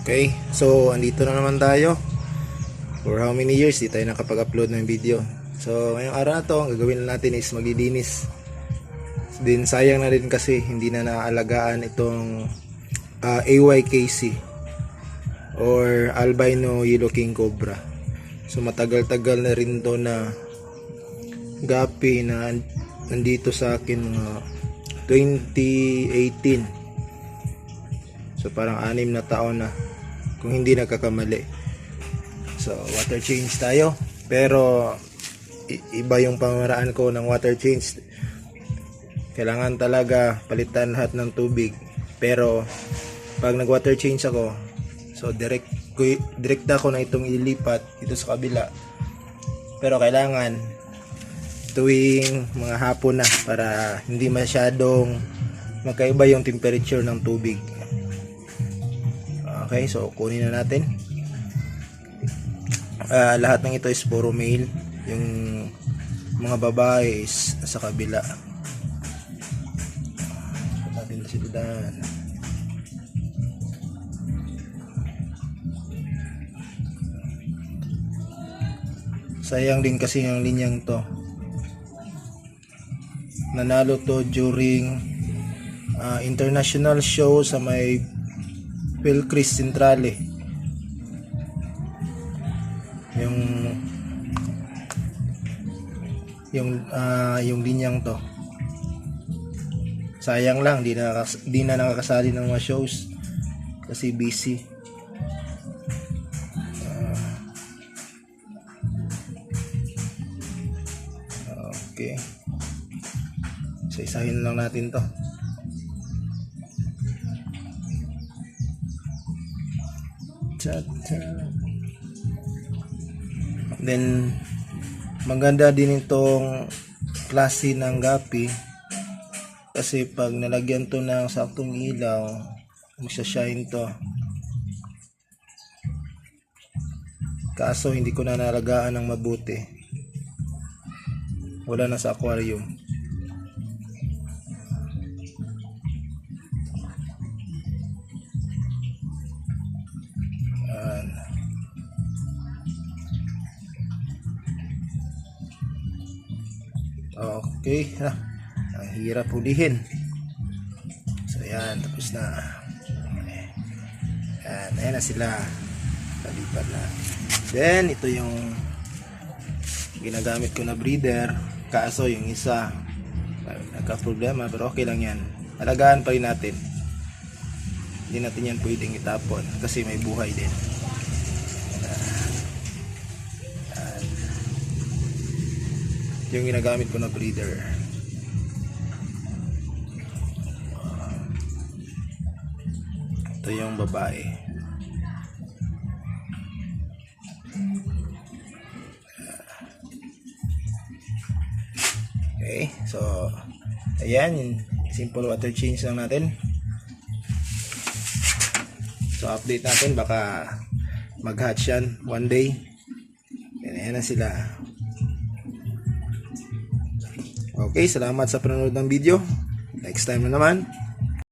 Okay, so andito na naman tayo. For how many years di tayo nakapag-upload ng video. So ngayong araw na to, ang gagawin natin is maglilinis. Din sayang na rin kasi hindi na naalagaan itong AYKC or albino yellow king cobra. So matagal-tagal na rin to na gapi na nandito sa akin mga 2018. So parang 6 na taon na kung hindi nagkakamali. So water change tayo, pero iba yung pamaraan ko ng water change. Kailangan talaga palitan lahat ng tubig. Pero pag nag water change ako, so direkta ko na itong ilipat dito sa kabila. Pero kailangan tuwing mga hapon na para hindi masyadong magkaiba yung temperature ng tubig. Okay, so kunin na natin. Lahat ng ito is puro male. Yung mga babae is sa kabila. Natin sila dyan. Sayang din kasi yung linyang to. Nanalo to during international show sa may Philcris Centrale. Yung linyang to. Sayang lang di na nakakasali ng mga shows kasi busy. Okay. So isahin lang natin to. Then maganda din itong klase ng gapi kasi pag nalagyan to ng saktong ilaw, magsa-shine to. Kaso hindi ko na nalagaan ng mabuti, wala na sa aquarium. Okay, ang hirap hulihin. So yan, tapos na. Ayan na sila. Nalipat na. Then ito yung ginagamit ko na breeder. Kaso yung isa nagka-problema, pero okay lang yan. Alagaan pa rin natin. Hindi natin yan pwedeng itapon kasi may buhay din. Yung ginagamit ko na breeder. Ito yung babae. Okay, so ayan, simple water change lang natin. So update natin, baka mag-hatch yan one day. Ayan na sila. Okay, salamat sa panonood ng video. Next time na naman.